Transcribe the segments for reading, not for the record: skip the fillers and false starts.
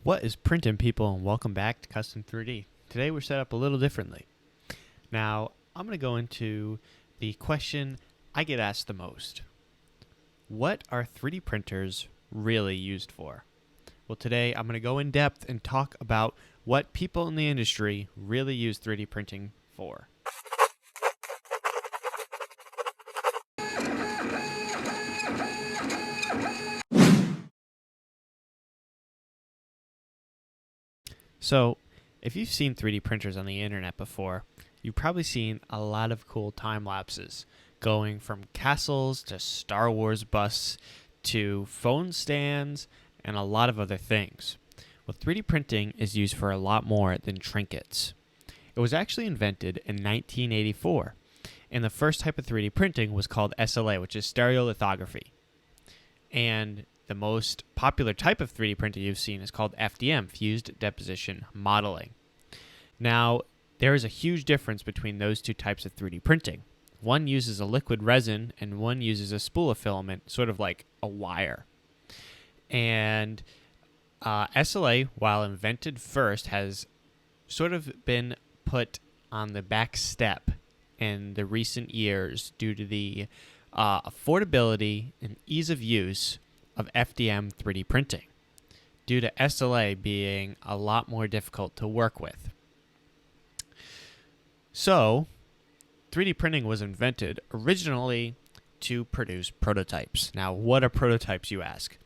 What is printing, people, and welcome back to Custom 3D. Today we're set up a little differently. Now, I'm going to go into the question I get asked the most. What are 3D printers really used for? Well, today I'm going to go in depth and talk about what people in the industry really use 3D printing for. So, if you've seen 3D printers on the internet before, you've probably seen a lot of cool time lapses, going from castles to Star Wars busts to phone stands and a lot of other things. Well, 3D printing is used for a lot more than trinkets. It was actually invented in 1984, and the first type of 3D printing was called SLA, which is stereolithography. And the most popular type of 3D printer you've seen is called FDM, Fused Deposition Modeling. Now, there is a huge difference between those two types of 3D printing. One uses a liquid resin and one uses a spool of filament, sort of like a wire. And SLA, while invented first, has sort of been put on the back step in the recent years due to the affordability and ease of use of FDM 3D printing, due to SLA being a lot more difficult to work with. So, 3D printing was invented originally to produce prototypes. Now, what are prototypes, you ask?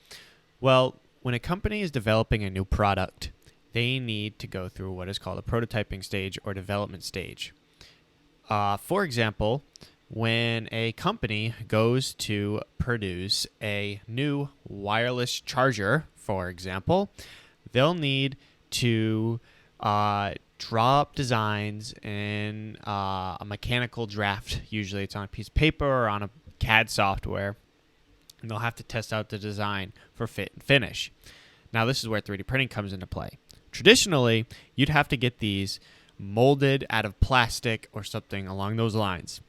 Well, when a company is developing a new product, they need to go through what is called a prototyping stage or development stage. For example, when a company goes to produce a new wireless charger, for example, they'll need to draw up designs in a mechanical draft. Usually it's on a piece of paper or on a CAD software, and they'll have to test out the design for fit and finish. Now, this is where 3D printing comes into play. Traditionally, you'd have to get these molded out of plastic or something along those lines.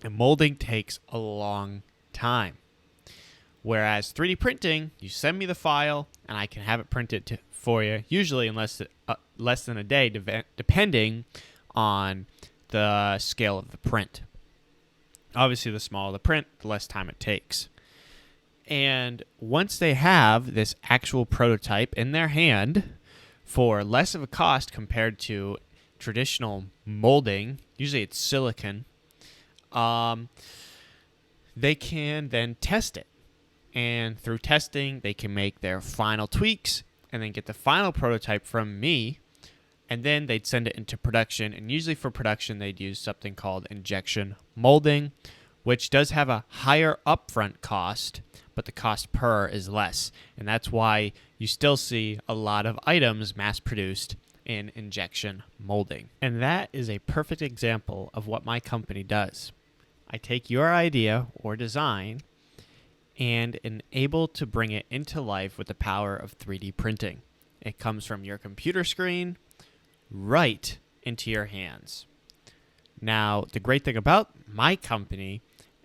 And molding takes a long time. Whereas 3D printing, you send me the file and I can have it printed for you, usually in less than a day, depending on the scale of the print. Obviously, the smaller the print, the less time it takes. And once they have this actual prototype in their hand for less of a cost compared to traditional molding, usually it's silicon, they can then test it. And through testing, they can make their final tweaks and then get the final prototype from me. And then they'd send it into production. And usually for production, they'd use something called injection molding, which does have a higher upfront cost, but the cost per is less. And that's why you still see a lot of items mass-produced in injection molding. And that is a perfect example of what my company does. I take your idea or design and am able to bring it into life with the power of 3D printing. It comes from your computer screen right into your hands. Now, the great thing about my company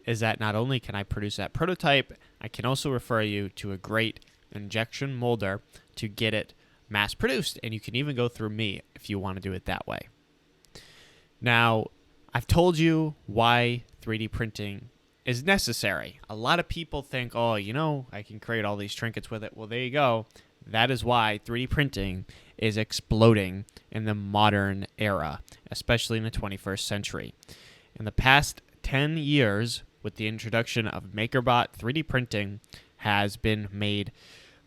is that not only can I produce that prototype, I can also refer you to a great injection molder to get it mass produced, and you can even go through me if you want to do it that way. Now, I've told you why 3D printing is necessary. A lot of people think, oh, I can create all these trinkets with it. Well, there you go. That is why 3D printing is exploding in the modern era, especially in the 21st century. In the past 10 years, with the introduction of MakerBot, 3D printing has been made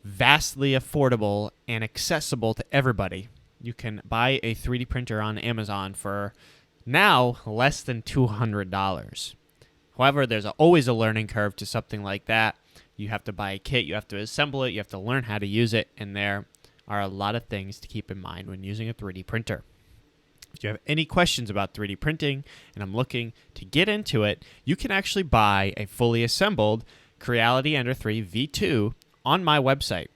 vastly affordable and accessible to everybody. You can buy a 3D printer on Amazon for now less than $200. However, there's always a learning curve to something like that. You have to buy a kit, you have to assemble it, you have to learn how to use it, and there are a lot of things to keep in mind when using a 3D printer. If you have any questions about 3D printing and I'm looking to get into it, you can actually buy a fully assembled Creality Ender 3 V2 on my website,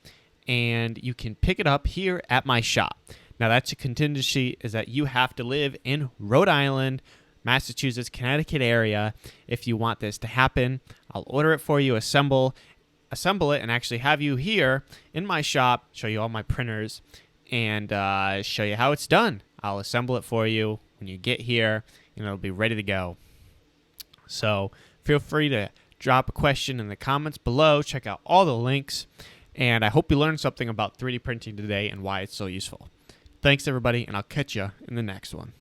and you can pick it up here at my shop. Now, that's a contingency, is that you have to live in Rhode Island, Massachusetts, Connecticut area if you want this to happen. I'll order it for you, assemble assemble it and actually have you here in my shop, show you all my printers, and show you how it's done. I'll assemble it for you when you get here, and it'll be ready to go. So feel free to drop a question in the comments below. Check out all the links, and I hope you learned something about 3D printing today and why it's so useful. Thanks, everybody, and I'll catch you in the next one.